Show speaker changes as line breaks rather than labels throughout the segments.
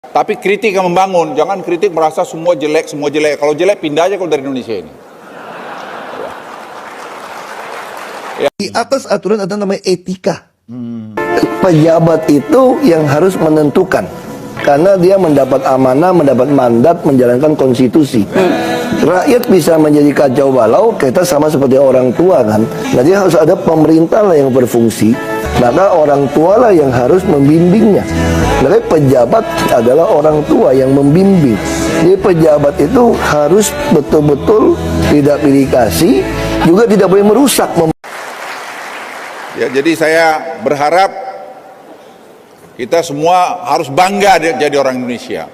Tapi kritik yang membangun, jangan kritik merasa semua jelek, semua jelek. Kalau jelek pindah aja kalau dari Indonesia ini.
Di atas aturan ada namanya etika. Pejabat itu yang harus menentukan, karena dia mendapat amanah, mendapat mandat menjalankan konstitusi. Rakyat bisa menjadi kacau balau, kita sama seperti orang tua kan. Jadi harus ada pemerintah lah yang berfungsi, maka orang tua lah yang harus membimbingnya. Jadi pejabat adalah orang tua yang membimbing. Jadi pejabat itu harus betul-betul tidak pilih kasih, juga tidak boleh merusak.
Ya, jadi saya berharap kita semua harus bangga jadi orang Indonesia.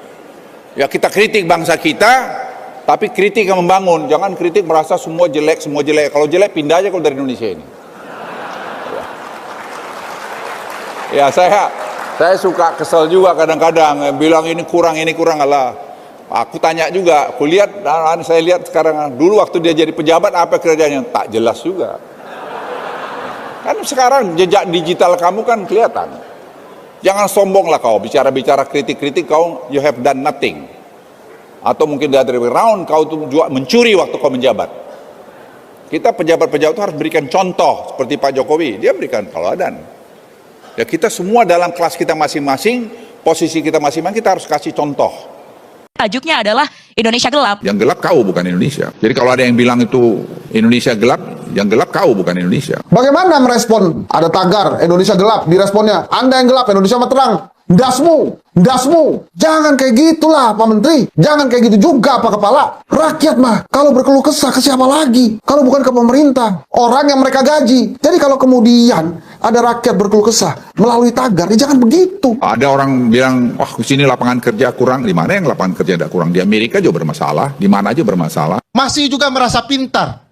Ya, kita kritik bangsa kita, tapi kritik yang membangun. Jangan kritik merasa semua jelek, semua jelek. Kalau jelek pindah aja kalau dari Indonesia ini. Ya, saya suka kesel juga kadang-kadang bilang ini kurang Allah. Aku tanya juga, saya lihat sekarang dulu waktu dia jadi pejabat apa kerjanya, tak jelas juga. Kan sekarang jejak digital kamu kan kelihatan. Jangan sombong lah kau, bicara-bicara kritik-kritik kau, you have done nothing. Atau mungkin dari round kau tuh juga mencuri waktu kau menjabat. Kita pejabat-pejabat itu harus berikan contoh, seperti Pak Jokowi, dia berikan teladan. Ya, kita semua dalam kelas kita masing-masing, posisi kita masing-masing, kita harus kasih contoh.
Tajuknya adalah Indonesia Gelap.
Yang gelap kau, bukan Indonesia. Jadi kalau ada yang bilang itu Indonesia gelap, yang gelap kau, bukan Indonesia.
Bagaimana merespon? Ada tagar Indonesia gelap, diresponnya Anda yang gelap, Indonesia mah terang. Dasmu. Jangan kayak gitulah Pak Menteri. Jangan kayak gitu juga Pak Kepala. Rakyat mah kalau berkeluh kesah ke siapa lagi? Kalau bukan ke pemerintah, orang yang mereka gaji. Jadi kalau kemudian ada rakyat berkeluh kesah melalui tagar, ya jangan begitu.
Ada orang bilang, wah di sini lapangan kerja kurang. Di mana yang lapangan kerja tidak kurang? Di Amerika juga bermasalah. Di mana aja bermasalah.
Masih juga merasa pintar.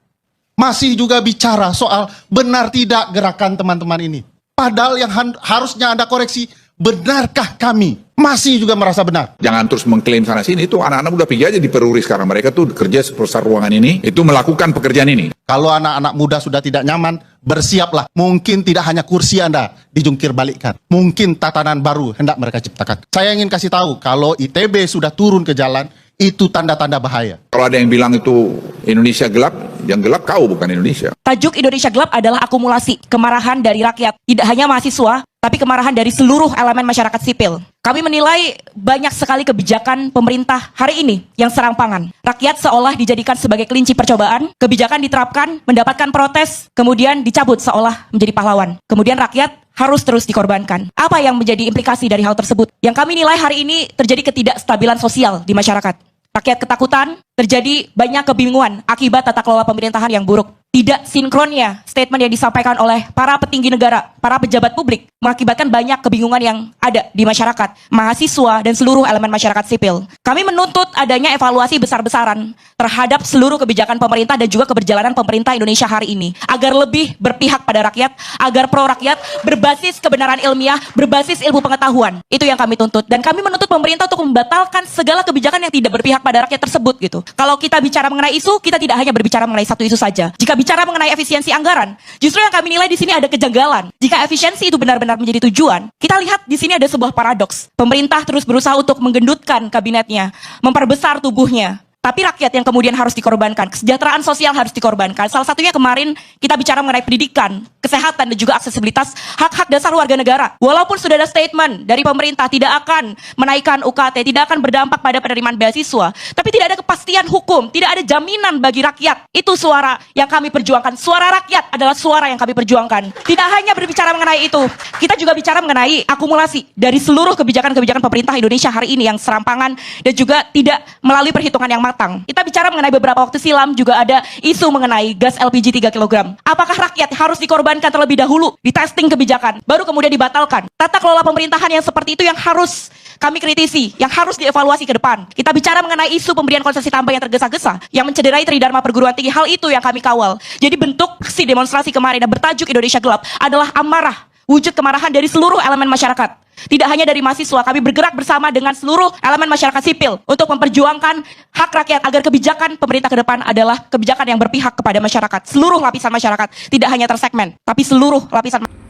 Masih juga bicara soal benar tidak gerakan teman-teman ini. Padahal yang harusnya Anda koreksi, benarkah kami? Masih juga merasa benar.
Jangan terus mengklaim sana sini. Itu anak-anak udah pergi aja diperuri sekarang. Mereka tuh kerja sebesar ruangan ini, itu melakukan pekerjaan ini.
Kalau anak-anak muda sudah tidak nyaman, bersiaplah. Mungkin tidak hanya kursi Anda dijungkir balikkan. Mungkin tatanan baru hendak mereka ciptakan. Saya ingin kasih tahu, kalau ITB sudah turun ke jalan, itu tanda-tanda bahaya.
Kalau ada yang bilang itu Indonesia gelap, yang gelap kau, bukan Indonesia.
Tajuk Indonesia Gelap adalah akumulasi kemarahan dari rakyat. Tidak hanya mahasiswa, tapi kemarahan dari seluruh elemen masyarakat sipil. Kami menilai banyak sekali kebijakan pemerintah hari ini yang serampangan. Rakyat seolah dijadikan sebagai kelinci percobaan, kebijakan diterapkan, mendapatkan protes, kemudian dicabut seolah menjadi pahlawan. Kemudian rakyat harus terus dikorbankan. Apa yang menjadi implikasi dari hal tersebut? Yang kami nilai hari ini terjadi ketidakstabilan sosial di masyarakat. Rakyat ketakutan, terjadi banyak kebingungan akibat tata kelola pemerintahan yang buruk. Tidak sinkronnya statement yang disampaikan oleh para petinggi negara, para pejabat publik, mengakibatkan banyak kebingungan yang ada di masyarakat, mahasiswa, dan seluruh elemen masyarakat sipil. Kami menuntut adanya evaluasi besar-besaran terhadap seluruh kebijakan pemerintah dan juga keberjalanan pemerintah Indonesia hari ini, agar lebih berpihak pada rakyat, agar pro rakyat, berbasis kebenaran ilmiah, berbasis ilmu pengetahuan. Itu yang kami tuntut. Dan kami menuntut pemerintah untuk membatalkan segala kebijakan yang tidak berpihak pada rakyat tersebut gitu. Kalau kita bicara mengenai isu, kita tidak hanya berbicara mengenai satu isu saja. Jika bicara mengenai efisiensi anggaran, justru yang kami nilai di sini ada kejanggalan. Jika efisiensi itu benar-benar menjadi tujuan, kita lihat di sini ada sebuah paradoks. Pemerintah terus berusaha untuk menggendutkan kabinetnya, memperbesar tubuhnya. Tapi rakyat yang kemudian harus dikorbankan, kesejahteraan sosial harus dikorbankan. Salah satunya kemarin kita bicara mengenai pendidikan, kesehatan, dan juga aksesibilitas hak-hak dasar warga negara. Walaupun sudah ada statement dari pemerintah tidak akan menaikkan UKT, tidak akan berdampak pada penerimaan beasiswa, tapi tidak ada kepastian hukum, tidak ada jaminan bagi rakyat. Itu suara yang kami perjuangkan. Suara rakyat adalah suara yang kami perjuangkan. Tidak hanya berbicara mengenai itu, kita juga bicara mengenai akumulasi dari seluruh kebijakan-kebijakan pemerintah Indonesia hari ini yang serampangan dan juga tidak melalui perhitungan yang matang. Kita bicara mengenai beberapa waktu silam juga ada isu mengenai gas LPG 3 kg. Apakah rakyat harus dikorbankan terlebih dahulu di testing kebijakan, baru kemudian dibatalkan? Tata kelola pemerintahan yang seperti itu yang harus kami kritisi, yang harus dievaluasi ke depan. Kita bicara mengenai isu pemberian konsesi tambang yang tergesa-gesa, yang mencederai tridharma perguruan tinggi. Hal itu yang kami kawal. Jadi bentuk aksi demonstrasi kemarin yang bertajuk Indonesia Gelap adalah amarah, wujud kemarahan dari seluruh elemen masyarakat. Tidak hanya dari mahasiswa, kami bergerak bersama dengan seluruh elemen masyarakat sipil untuk memperjuangkan hak rakyat agar kebijakan pemerintah ke depan adalah kebijakan yang berpihak kepada masyarakat. Seluruh lapisan masyarakat, tidak hanya tersegmen, tapi seluruh lapisan masyarakat.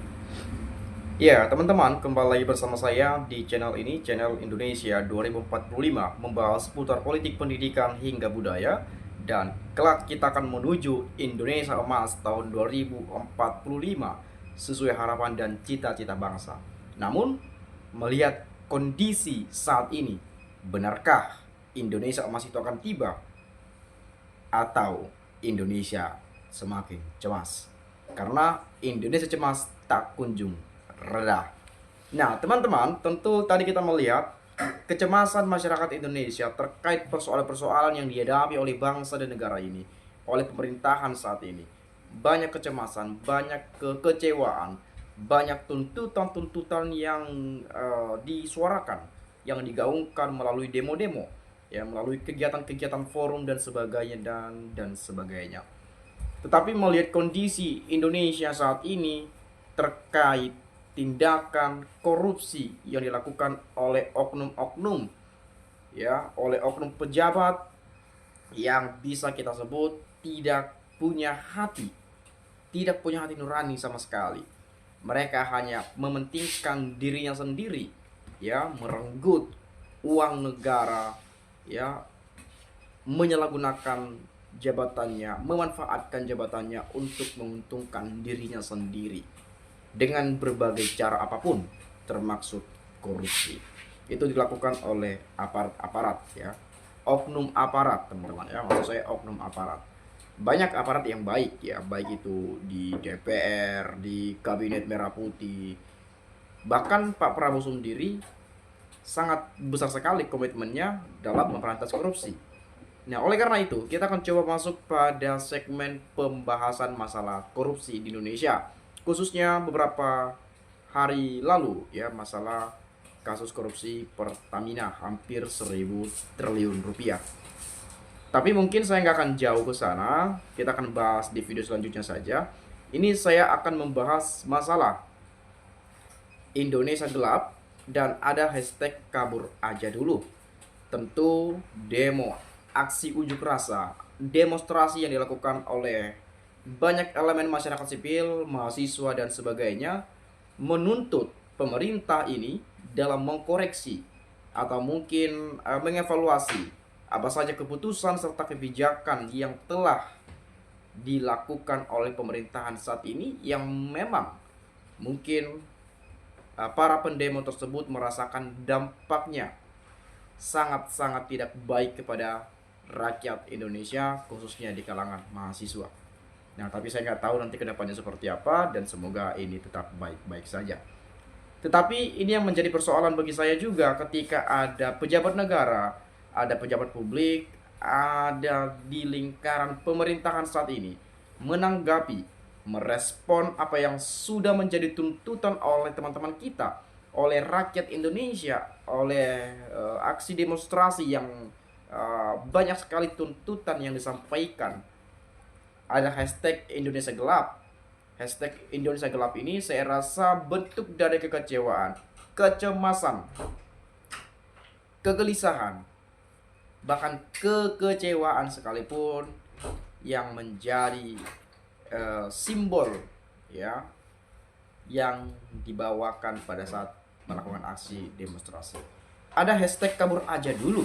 Ya, teman-teman, kembali lagi bersama saya di channel ini, channel Indonesia 2045, membahas seputar politik, pendidikan, hingga budaya. Dan kelak kita akan menuju Indonesia Emas tahun 2045 sesuai harapan dan cita-cita bangsa. Namun, melihat kondisi saat ini, benarkah Indonesia Emas itu akan tiba? Atau Indonesia semakin cemas? Karena Indonesia cemas tak kunjung reda. Nah, teman-teman, tentu tadi kita melihat kecemasan masyarakat Indonesia terkait persoalan-persoalan yang dihadapi oleh bangsa dan negara ini, oleh pemerintahan saat ini. Banyak kecemasan, banyak kekecewaan, banyak tuntutan-tuntutan yang disuarakan, yang digaungkan melalui demo-demo, ya, melalui kegiatan-kegiatan forum dan sebagainya dan sebagainya. Tetapi melihat kondisi Indonesia saat ini terkait tindakan korupsi yang dilakukan oleh oknum-oknum, ya, oleh oknum pejabat yang bisa kita sebut tidak punya hati nurani sama sekali. Mereka hanya mementingkan dirinya sendiri, ya, merenggut uang negara, ya, menyalahgunakan jabatannya, memanfaatkan jabatannya untuk menguntungkan dirinya sendiri dengan berbagai cara apapun, termasuk korupsi. Itu dilakukan oleh aparat-aparat, ya, oknum aparat, teman-teman, ya, maksud saya oknum aparat. Banyak aparat yang baik, ya, baik itu di DPR, di Kabinet Merah Putih. Bahkan Pak Prabowo sendiri sangat besar sekali komitmennya dalam memberantas korupsi. Nah, oleh karena itu, kita akan coba masuk pada segmen pembahasan masalah korupsi di Indonesia, khususnya beberapa hari lalu, ya, masalah kasus korupsi Pertamina hampir 1.000 triliun rupiah. Tapi mungkin saya nggak akan jauh ke sana, kita akan bahas di video selanjutnya saja. Ini saya akan membahas masalah Indonesia gelap dan ada hashtag kabur aja dulu. Tentu demo, aksi unjuk rasa, demonstrasi yang dilakukan oleh banyak elemen masyarakat sipil, mahasiswa dan sebagainya menuntut pemerintah ini dalam mengkoreksi atau mungkin mengevaluasi apa saja keputusan serta kebijakan yang telah dilakukan oleh pemerintahan saat ini yang memang mungkin para pendemo tersebut merasakan dampaknya sangat-sangat tidak baik kepada rakyat Indonesia, khususnya di kalangan mahasiswa. Nah, tapi saya nggak tahu nanti kedepannya seperti apa, dan semoga ini tetap baik-baik saja. Tetapi ini yang menjadi persoalan bagi saya juga ketika ada pejabat negara, ada pejabat publik, ada di lingkaran pemerintahan saat ini menanggapi, merespon apa yang sudah menjadi tuntutan oleh teman-teman kita, oleh rakyat Indonesia, oleh aksi demonstrasi yang banyak sekali tuntutan yang disampaikan. Ada hashtag Indonesia Gelap. Hashtag Indonesia Gelap ini saya rasa bentuk dari kekecewaan, kecemasan, kegelisahan, bahkan kekecewaan sekalipun yang menjadi simbol, ya, yang dibawakan pada saat melakukan aksi demonstrasi. Ada hashtag kabur aja dulu.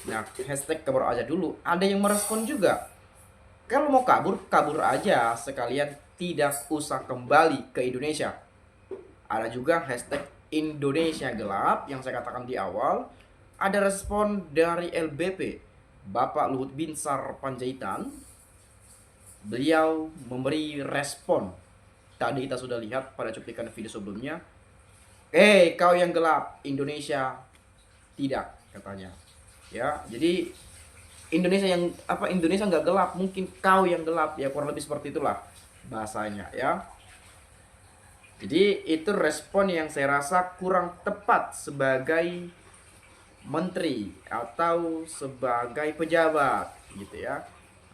Nah, hashtag kabur aja dulu, ada yang merespon juga. Kalau mau kabur, kabur aja, sekalian tidak usah kembali ke Indonesia. Ada juga hashtag Indonesia Gelap yang saya katakan di awal. Ada respon dari LBP, Bapak Luhut Binsar Panjaitan. Beliau memberi respon. Tadi kita sudah lihat pada cuplikan video sebelumnya. Kau yang gelap, Indonesia tidak, katanya. Ya, jadi Indonesia nggak gelap, mungkin kau yang gelap, ya, kurang lebih seperti itulah bahasanya, ya. Jadi itu respon yang saya rasa kurang tepat sebagai menteri atau sebagai pejabat, gitu ya.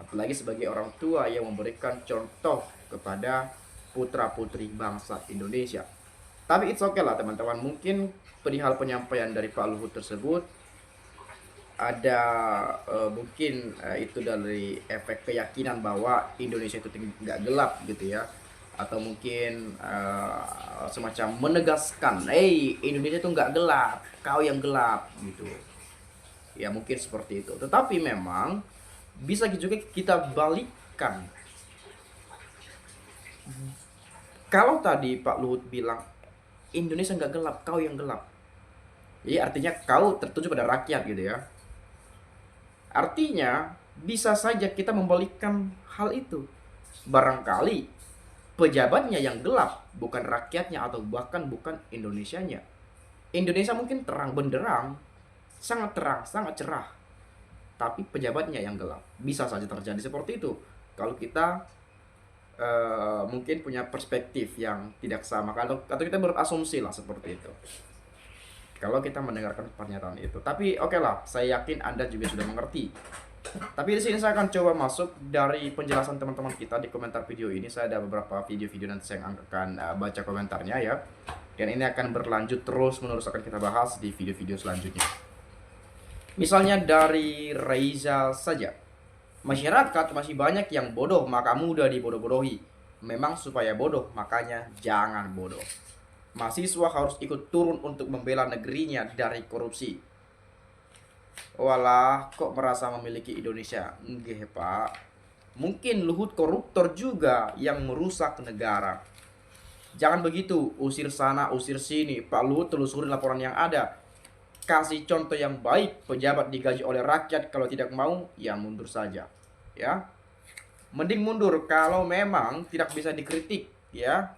Apalagi sebagai orang tua yang memberikan contoh kepada putra-putri bangsa Indonesia. Tapi it's okay lah, teman-teman. Mungkin perihal penyampaian dari Pak Luhut tersebut ada mungkin itu dari efek keyakinan bahwa Indonesia itu nggak gelap, gitu ya. atau mungkin semacam menegaskan, Indonesia itu nggak gelap, kau yang gelap gitu. Ya mungkin seperti itu. Tetapi memang bisa juga kita balikkan. Kalau tadi Pak Luhut bilang Indonesia nggak gelap, kau yang gelap. Ya artinya kau tertuju pada rakyat gitu ya. Artinya bisa saja kita membalikkan hal itu. Barangkali pejabatnya yang gelap, bukan rakyatnya atau bahkan bukan Indonesianya. Indonesia mungkin terang benderang, sangat terang, sangat cerah. Tapi pejabatnya yang gelap. Bisa saja terjadi seperti itu. Kalau kita mungkin punya perspektif yang tidak sama, atau kita berasumsi lah seperti itu. Kalau kita mendengarkan pernyataan itu. Tapi oke lah, saya yakin Anda juga sudah mengerti. Tapi di sini saya akan coba masuk dari penjelasan teman-teman kita di komentar video ini. Saya ada beberapa video-video nanti saya akan baca komentarnya ya. Dan ini akan berlanjut terus menerus akan kita bahas di video-video selanjutnya. Misalnya dari Reza saja. Masyarakat masih banyak yang bodoh, maka mudah dibodoh-bodohi. Memang supaya bodoh, makanya jangan bodoh. Mahasiswa harus ikut turun untuk membela negerinya dari korupsi. Walah, kok merasa memiliki Indonesia? Enggak, Pak. Mungkin Luhut koruptor juga yang merusak negara. Jangan begitu, usir sana, usir sini. Pak Luhut telusuri laporan yang ada. Kasih contoh yang baik, pejabat digaji oleh rakyat, kalau tidak mau, ya mundur saja. Ya. Mending mundur kalau memang tidak bisa dikritik, ya.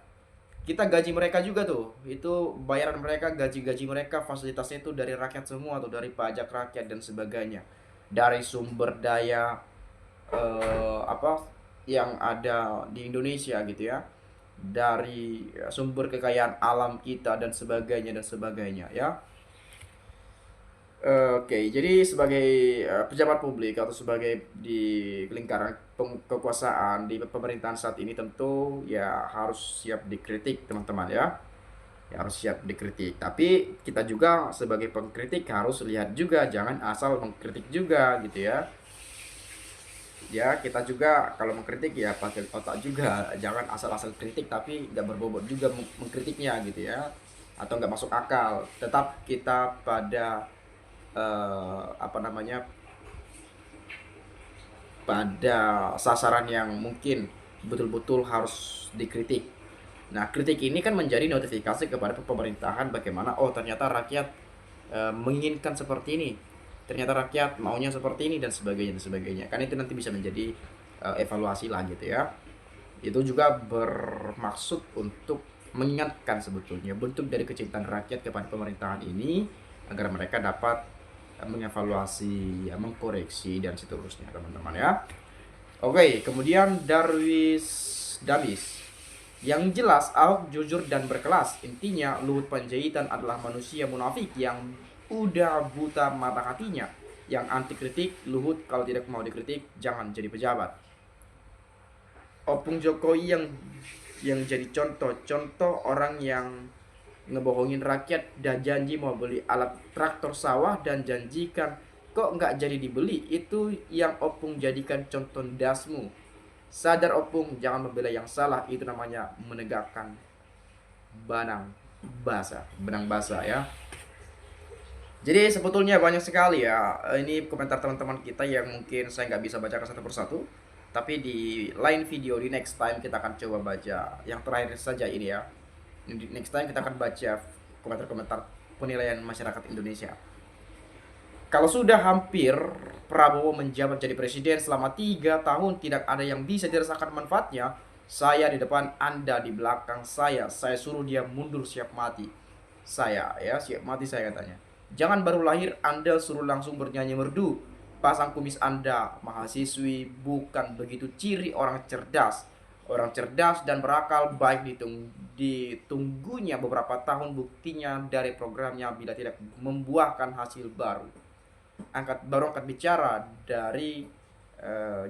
Kita gaji mereka juga tuh, itu bayaran mereka, gaji-gaji mereka, fasilitasnya itu dari rakyat semua tuh, dari pajak rakyat dan sebagainya, dari sumber daya yang ada di Indonesia gitu ya, dari sumber kekayaan alam kita dan sebagainya ya. Oke, jadi sebagai pejabat publik atau sebagai di lingkaran kekuasaan di pemerintahan saat ini tentu ya harus siap dikritik teman-teman ya. Ya harus siap dikritik. Tapi kita juga sebagai pengkritik harus lihat juga, jangan asal mengkritik juga gitu ya. Ya kita juga kalau mengkritik ya pakai otak juga, jangan asal-asal kritik tapi nggak berbobot juga mengkritiknya gitu ya, atau nggak masuk akal. Tetap kita pada pada sasaran yang mungkin betul-betul harus dikritik. Nah, kritik ini kan menjadi notifikasi kepada pemerintahan bagaimana ternyata rakyat menginginkan seperti ini. Ternyata rakyat maunya seperti ini dan sebagainya. Kan itu nanti bisa menjadi evaluasi lah gitu ya. Itu juga bermaksud untuk mengingatkan sebetulnya bentuk dari kecintaan rakyat kepada pemerintahan ini agar mereka dapat mengevaluasi, ya, mengkoreksi dan seterusnya teman-teman ya. Oke, kemudian Darwis Damis. Yang jelas Ahok jujur dan berkelas. Intinya Luhut Panjaitan adalah manusia munafik yang udah buta mata hatinya. Yang anti kritik, Luhut kalau tidak mau dikritik jangan jadi pejabat. Opung Jokowi yang jadi contoh orang yang ngebohongin rakyat, dan janji mau beli alat traktor sawah dan janjikan kok nggak jadi dibeli. Itu yang Opung jadikan contoh dasmu. Sadar Opung, jangan membela yang salah, itu namanya menegakkan benang basah ya. Jadi sebetulnya banyak sekali ya ini komentar teman-teman kita yang mungkin saya nggak bisa bacakan satu persatu, tapi di lain video di next time kita akan coba baca. Yang terakhir saja ini ya. Next time kita akan baca komentar-komentar penilaian masyarakat Indonesia. Kalau sudah hampir Prabowo menjabat jadi presiden selama 3 tahun tidak ada yang bisa dirasakan manfaatnya, saya di depan, Anda di belakang saya suruh dia mundur siap mati. Siap mati saya katanya. Jangan baru lahir Anda suruh langsung bernyanyi merdu. Pasang kumis Anda, mahasiswi, bukan begitu ciri orang cerdas. Orang cerdas dan berakal baik ditunggunya beberapa tahun, buktinya dari programnya bila tidak membuahkan hasil baru. Angkat bicara dari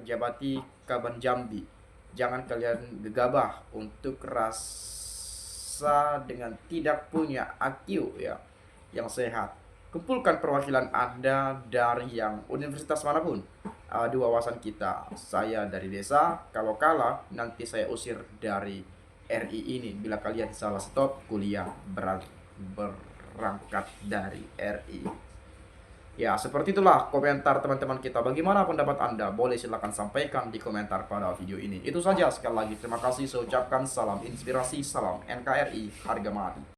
Jabati Kaban Jambi. Jangan kalian gegabah untuk rasa dengan tidak punya IQ ya yang sehat. Kumpulkan perwakilan Anda dari yang universitas manapun. Adu wawasan kita. Saya dari desa, kalau kalah nanti saya usir dari RI ini bila kalian salah stop kuliah berangkat dari RI. Ya, seperti itulah komentar teman-teman kita. Bagaimana pendapat Anda? Boleh silahkan sampaikan di komentar pada video ini. Itu saja, sekali lagi terima kasih. Saya ucapkan salam inspirasi, salam NKRI, harga mati.